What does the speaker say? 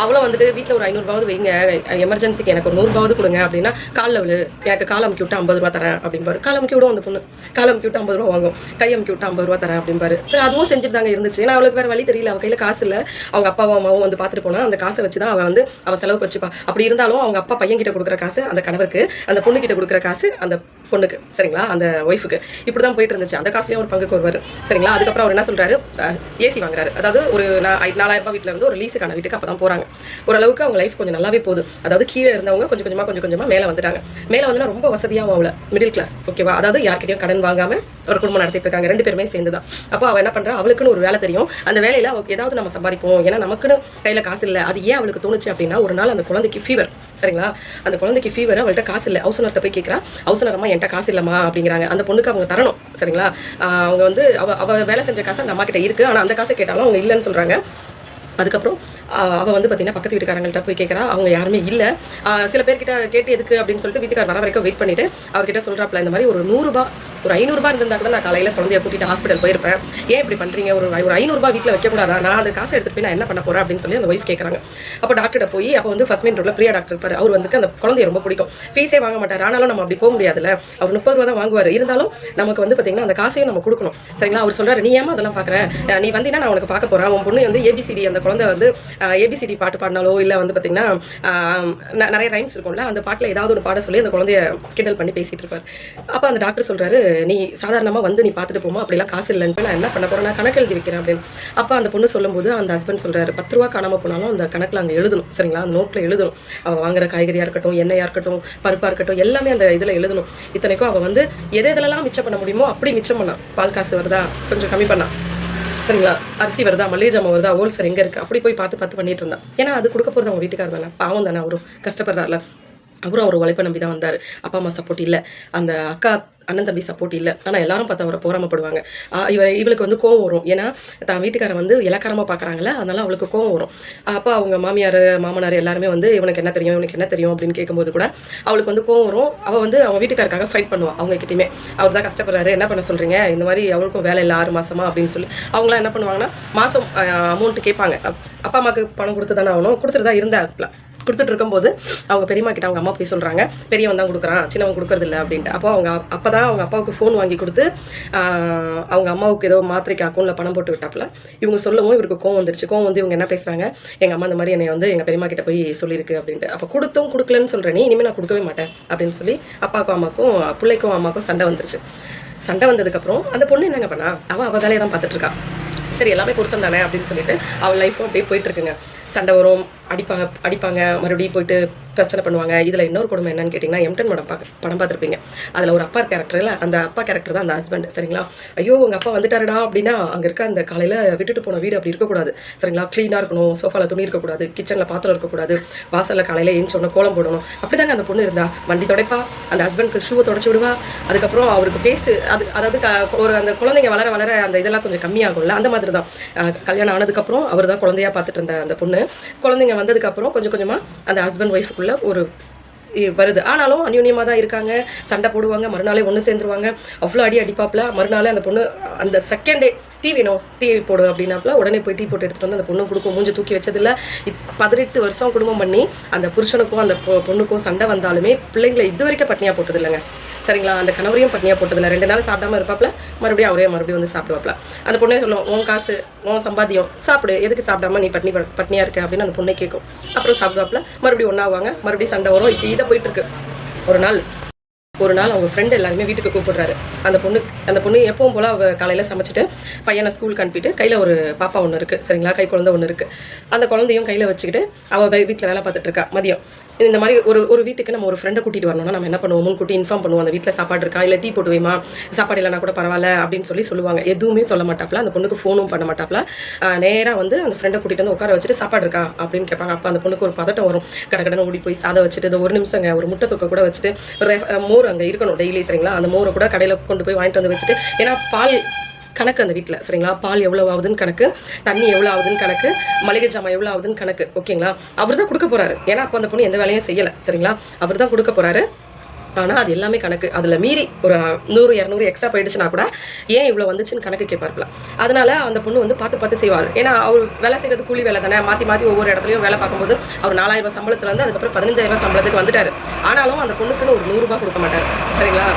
அவளும் வந்துட்டு வீட்டில் ஒரு 500 வைங்க, எமர்ஜென்சிக்கு எனக்கு ஒரு 100 கொடுங்க அப்படின்னா, காலில் விழு, எனக்கு கால் அமுக்கி விட்டு 50 ரூபா தரேன் அப்படின்பாரு. கால் அமுக்கி விடும் அந்த பொண்ணு, கால் அமுக்கி விட்டு 50 ரூபா வாங்கும், கை அமுக்கி விட்டு 50 ரூபா தரேன் அப்படின்பாரு. சரி, அதுவும் செஞ்சுட்டு தாங்க இருந்துச்சு. ஏன்னா அவளுக்கு வேறு வழி தெரியல, அவள் கையில் காசு இல்லை. அவங்க அப்பாவும் அம்மாவும் வந்து பார்த்துட்டு போனால் அந்த காசை வச்சு தான் அவள் செலவுக்கு வச்சுப்பா. அப்படி இருந்தாலும் அவங்க அப்பா பையன் கிட்ட கொடுக்குற காசு அந்த கணவருக்கு, அந்த பொண்ணு கிட்ட கொடுக்குற காசு அந்த பொண்ணுக்கு, சரிங்களா, அந்த ஒய்ஃபுக்கு. இப்படி தான் போயிட்டு இருந்துச்சு. அந்த காசுலேயும் ஒரு பங்குக்கு வருவார், சரிங்களா. அதுக்கப்புறம் அவர் என்ன சொல்கிறாரு, ஏசி வாங்குறாரு. அதாவது ஒரு 4000 ரூபாய் வீட்டில் இருந்து ஒரு லீஸுக்கான வீட்டுக்கு அப்போ தான் போகிறாங்க. ஓரளவுக்கு அவங்க லைஃப் கொஞ்சம் நல்லாவே போகுது. அதாவது கீழே இருந்தவங்க கொஞ்சம் கொஞ்சமாக மேலே வந்துட்டாங்க. மேலே வந்து ரொம்ப வசதியாக அவளை மிடில் கிளாஸ், ஓகேவா. அதாவது யார்கிட்டையும் கடன் வாங்காமல் ஒரு குடும்பம் நடத்திட்டு இருக்காங்க, 2 பேருமே சேர்ந்து தான். அப்போ அவள் என்ன பண்ணுறா, அவளுக்குன்னு ஒரு வேலை தெரியும். அந்த வேலையில் அவளுக்கு ஏதாவது நம்ம சம்பாதிப்போம், ஏன்னா நமக்குன்னு கையில் காசு இல்லை. அது ஏன் அவளுக்கு தோணுச்சு அப்படின்னா, ஒரு நாள் அந்த குழந்தைக்கு ஃபீவர், சரிங்களா. அந்த குழந்தைக்கு ஃபீவர், அவள்கிட்ட காசு இல்லை. ஹவுஸ்னர்கிட்ட போய் கேட்குறா, ஹவுஸ்னரம்மா என்கிட்ட காசு இல்லைம்மா அப்படிங்கிறாங்க. அந்த பொண்ணுக்கு அவங்க தரணும், சரிங்களா. அவங்க வந்து அவள் வேலை செஞ்ச காசு அந்த அம்மா கிட்ட இருக்குது, ஆனால் அந்த காசை கேட்டாலும் அவங்க இல்லைன்னு சொல்கிறாங்க. அதுக்கப்புறம் அவள் வந்து பார்த்தீங்கன்னா பக்கத்து வீட்டுக்காரங்கள்ட்ட போய் கேட்குறா, அவங்க யாருமே இல்லை. சில பேர்கிட்ட கேட்டு எதுக்கு அப்படின்னு சொல்லிட்டு வீட்டுக்கார் வர வரைக்கும் வெயிட் பண்ணிவிட்டு அவர்கிட்ட சொல்கிறாப்புல, இந்த மாதிரி ஒரு 100 ரூபா, ஒரு 500 ரூபா இருந்தால் கூட நான் காலையில் குழந்தைய கூட்டிகிட்டு ஹாஸ்பிட்டல் போயிருப்பேன், ஏன் இப்படி பண்ணுறீங்க, ஒரு 500 ரூபா வீட்டில் வைக்கக்கூடாதா, நான் அந்த காசை எடுத்துகிட்டு போய் நான் என்ன பண்ண போகிறேன் அப்படின்னு சொல்லி அந்த ஒய்ஃப் கேட்குறாங்க. அப்போ டாக்டர்கிட்ட போய், அப்போ வந்து ஃபர்ஸ்ட் மெயின் ரோட்டில் பிரியா டாக்டர் இருப்பார். அவர் வந்து அந்த குழந்தைய ரொம்ப பிடிக்கும், ஃபீஸே வாங்க மாட்டார். ஆனாலும் நம்ம அப்படி போக முடியாதுல்ல, அவர் 30 ரூபா தான் வாங்குவார். இருந்தாலும் நமக்கு வந்து பார்த்தீங்கன்னா அந்த காசையும் நம்ம கொடுக்கணும், சரிங்களா. அவர் சொல்கிறார், நீ ஏமா அதெல்லாம் பார்க்குற, நீ வந்தீங்கன்னா நான் உனக்கு பார்க்க போகிறேன். உன் பொண்ணு வந்து ஏபிசிடி, அந்த குழந்தை வந்து ஏபிசிடி பாட்டு பாடினாலோ இல்லை வந்து பார்த்தீங்கன்னா நிறைய ரைம்ஸ் இருக்கும்ல, அந்த பாட்டில் ஏதாவது ஒரு பாட சொல்லி அந்த குழந்தைய கிண்டல் பண்ணி பேசிகிட்டு இருப்பார். அப்போ அந்த டாக்டர் சொல்கிறாரு, நீ சாதாரணமாக வந்து நீ பார்த்துட்டு போமா, அப்படிலாம் காசு இல்லைன்னு நான் என்ன பண்ண போகிறேன், நான் கணக்கு எழுதி வைக்கிறேன் அப்படின்னு. அப்போ அந்த பொண்ணு சொல்லும்போது அந்த ஹஸ்பண்ட் சொல்கிறாரு, 10 ரூபா காணாமல் போனாலும் அந்த கணக்கில் அங்கே எழுதணும், சரிங்களா, அந்த நோட்டில் எழுதணும். அவள் வாங்குற காய்கறியாக இருக்கட்டும், எண்ணெயாக இருக்கட்டும், பருப்பாக இருக்கட்டும், எல்லாமே அந்த இதில் எழுதணும். இத்தனைக்கும் அவள் வந்து எதெல்லாம் மிச்சம் பண்ண முடியுமோ அப்படி மிச்சம் பண்ணா. பால் காசு வருதா கொஞ்சம் கம்மி பண்ணா, சரிங்களா, அரிசி வருதா, மளிகை ஜாமான் வருதா, ஹோல்சேல் எங்கே இருக்குது, அப்படி போய் பார்த்து பண்ணிட்டு இருந்தான். ஏன்னா அது கொடுக்க போகிறது அவங்க வீட்டுக்காரர் தானே, பாவம் தானே, அவரும் கஷ்டப்படுறாருல. அவரும் அவர் உழைப்பை நம்பி தான் வந்தார். அப்பா அம்மா சப்போர்ட் இல்லை, அந்த அக்கா அண்ணன் தம்பி சப்போர்ட் இல்லை. ஆனால் எல்லாரும் பார்த்து அவரை போராமப்படுவாங்க. இவளுக்கு வந்து கோவம் வரும், ஏன்னா தான் வீட்டுக்காரன் வந்து இலக்காரமாக பார்க்குறாங்களே, அதனால அவளுக்கு கோவம் வரும். அப்போ அவங்க மாமியார் மாமனார் எல்லாருமே வந்து இவனுக்கு என்ன தெரியும் அப்படின்னு கேட்கும்போது கூட அவளுக்கு வந்து கோவம் வரும். அவள் வந்து அவங்க வீட்டுக்காரருக்காக ஃபைட் பண்ணுவாள். அவங்க கிட்டேயுமே அவர் தான் கஷ்டப்படுறாரு, என்ன பண்ண சொல்கிறீங்க, இந்த மாதிரி அவளுக்கும் வேலை இல்லை 6 மாதமா அப்படின்னு சொல்லி அவங்களாம் என்ன பண்ணுவாங்கன்னா, மாதம் அமௌண்ட்டு கேட்பாங்க. அப்பா அம்மாவுக்கு பணம் கொடுத்து தானே ஆகணும், கொடுத்துட்டு தான் இருந்தா. கொடுத்துட்டு இருக்கும்போது அவங்க பெரியம்மா கிட்ட அவங்க அம்மா போய் சொல்கிறாங்க, பெரியவன் தான் கொடுக்குறான், சின்னவன் கொடுக்குறதில்ல அப்படின்ட்டு. அப்போ அப்போ தான் அவங்க அப்பாவுக்கு ஃபோன் வாங்கி கொடுத்து அவங்க அம்மாவுக்கு ஏதோ மாத்திரைக்கு அக்கௌண்ட்டில் பணம் போட்டு விட்டாப்புல. இவங்க சொல்லவும் இவருக்கு கோவம் வந்துருச்சு. கோவம் வந்து இவங்க என்ன பேசுகிறாங்க, எங்கள் அம்மா இந்த மாதிரி என்னை வந்து எங்கள் பெரியம்மா கிட்ட போய் சொல்லியிருக்கு அப்படின்ட்டு. அப்போ கொடுத்தும் கொடுக்கலன்னு சொல்கிறேன், நீ இனிமேல் நான் கொடுக்கவே மாட்டேன் அப்படின்னு சொல்லி அப்பாவுக்கும் அம்மாவுக்கும், பிள்ளைக்கும் அம்மாவுக்கும் சண்டை வந்துருச்சு. சண்டை வந்ததுக்கப்புறம் அந்த பொண்ணு என்னங்க பண்ணா, அவள் வேலையை தான் பார்த்துட்ருக்கா. சரி, எல்லாமே புருஷன் தானே அப்படின்னு சொல்லிட்டு அவள் லைஃப்பும் அப்படியே போயிட்டுருக்குங்க. சண்டை வரும், அடிப்பாங்க, மறுபடியும் போயிட்டு பிரச்சனை பண்ணுவாங்க. இதில் இன்னொரு குடும்பம் என்னன்னு கேட்டிங்கன்னா, எம்டன் படம் பார்த்துருப்பீங்க. அதில் ஒரு அப்பா கேரக்டரில், அந்த அப்பா கேரக்டர் தான் அந்த ஹஸ்பண்ட், சரிங்களா. ஐயோ உங்கள் அப்பா வந்துட்டாருடா அப்படின்னா, அங்கே இருக்க அந்த காலையில் விட்டுட்டு போன வீடு அப்படி இருக்கக்கூடாது, சரிங்களா. க்ளீனாக இருக்கணும், சோஃபாவில் துணி இருக்கக்கூடாது, கிச்சனில் பாத்திரம் இருக்கக்கூடாது, வாசலில் காலையில் ஏஞ்சோடனே கோலம் போடணும். அப்படி தாங்க அந்த பொண்ணு இருந்தா. வண்டி துடைப்பா, அந்த ஹஸ்பண்ட்க்கு ஷூவை தொடச்சி விடுவா. அதுக்கப்புறம் அவருக்கு பேஸ்ட்டு அதாவது ஒரு அந்த குழந்தைங்க வளர அந்த இதெல்லாம் கொஞ்சம் கம்மியாகும்ல, அந்த மாதிரி தான். கல்யாணம் ஆனதுக்கப்புறம் அவர் தான் குழந்தையாக பார்த்துட்டு இருந்த அந்த பொண்ணு. குழந்தைங்க வந்ததுக்கப்புறம் கொஞ்சம் கொஞ்சமாக அந்த ஹஸ்பண்ட் ஒய்ஃபுக்குள்ள ஒரு வருது. ஆனாலும் அந்யூன்யமாக தான் இருக்காங்க, சண்டை போடுவாங்க, மறுநாளே ஒன்று சேர்ந்துருவாங்க. அவ்வளோ அடிப்பாப்பில். மறுநாளே அந்த பொண்ணு அந்த செகண்டே டீ வேணும், டீ போடு அப்படின்னாப்புல உடனே போய் டீ போட்டு எடுத்துகிட்டு வந்து அந்த பொண்ணு கொடுக்கும். மூஞ்சி தூக்கி வச்சதில்லை. 18 வருஷம் குடும்பம் பண்ணி அந்த புருஷனுக்கும் அந்த பொண்ணுக்கும் சண்டை வந்தாலுமே பிள்ளைங்களை இது வரைக்கும் பட்னியாக போட்டது இல்லைங்க, சரிங்களா. அந்த கணவரையும் பட்னியாக போட்டதில்லை. 2 நாள் சாப்பிடாம இருப்பாப்புல, மறுபடியும் வந்து சாப்பிடுவாப்புல. அந்த பொண்ணே சொல்லுவோம், உன் காசு உன் சம்பாத்தியம், சாப்பிடு, எதுக்கு சாப்பிடாம நீ பட்னியாக இருக்க அப்படின்னு அந்த பொண்ணை கேட்கும். அப்புறம் சாப்பிடுவாப்புல, மறுபடியும் ஒன்றாவாங்க, மறுபடியும் சண்டை வரும். இப்போ இதை போயிட்டுருக்கு. ஒரு நாள் அவங்க ஃப்ரெண்டு எல்லாருமே வீட்டுக்கு கூப்பிடுறாரு. அந்த பொண்ணு எப்பவும் போல் அவள் காலையில் சமைச்சிட்டு பையனை ஸ்கூலுக்கு அனுப்பிட்டு கையில் ஒரு பாப்பா ஒன்று இருக்குது, சரிங்களா, கை குழந்தை ஒன்று இருக்குது. அந்த குழந்தையும் கையில் வச்சுக்கிட்டு அவள் வீட்டில் வேலை பார்த்துட்டு இருக்கா. மதியம் இந்த மாதிரி ஒரு வீட்டுக்கு நம்ம ஒரு ஃப்ரெண்டை கூட்டிகிட்டு வரணும்னா நம்ம என்ன பண்ணுவோம், முன்கூட்டி இன்ஃபார்ம் பண்ணுவோம், அந்த வீட்டில் சாப்பாடு இருக்கா, இல்லை டீ போட்டு வைமா, சாப்பாடு இல்லைனா கூட பரவாயில்ல அப்படின்னு சொல்லுவாங்க. எதுவுமே சொல்ல மாட்டாப்ல. அந்த பொண்ணுக்கு ஃபோனும் பண்ண மாட்டாப்ல. நேராக வந்து அந்த ஃப்ரெண்டை கூட்டிகிட்டு வந்து உட்கார வச்சுட்டு சாப்பாடு இருக்கா அப்படின்னு கேட்பாங்க. அப்போ அந்த பொண்ணுக்கு ஒரு பதட்டம் வரும். கடை ஓடி போய் சாதம் வச்சுட்டு இது 1 நிமிஷங்க, ஒரு முட்டை தொக்க கூட வச்சுட்டு மோர் அங்கே இருக்கணும் டெய்லி, சரிங்களா. அந்த மோரை கூட கடையில் கொண்டு போய் வாங்கிட்டு வந்து வச்சுட்டு, ஏன்னா பால் கணக்கு அந்த வீட்டில், சரிங்களா, பால் எவ்வளோ ஆகுதுன்னு கணக்கு, தண்ணி எவ்வளோ ஆகுதுன்னு கணக்கு, மளிகை ஜாமான் எவ்வளோ ஆகுதுன்னு கணக்கு, ஓகேங்களா. அவர் தான் கொடுக்க போகிறாரு. ஏன்னா அப்போ அந்த பொண்ணு எந்த வேலையும் செய்யலை, சரிங்களா. அவர் தான் கொடுக்க போகிறாரு. ஆனால் அது எல்லாமே கணக்கு. அதில் மீறி ஒரு 100 200 எக்ஸ்ட்ரா போயிடுச்சுன்னா கூட ஏன் இவ்வளோ வந்துச்சுன்னு கணக்கு கேட்பார்ப்பல. அதனால அந்த பொண்ணு வந்து பார்த்து பார்த்து செய்வார். ஏன்னா அவர் வேலை செய்கிறது கூலி வேலை தானே, மாற்றி மாற்றி ஒவ்வொரு இடத்துலையும் வேலை பார்க்கும்போது அவர் 4000 ரூபாய் சம்பளத்தில் வந்து அதுக்கப்புறம் 15000 ரூபாய் சம்பளத்துக்கு வந்துட்டார். ஆனாலும் அந்த பொண்ணுக்குன்னு ஒரு 100 ரூபாய் கொடுக்க மாட்டார். சரிங்களா?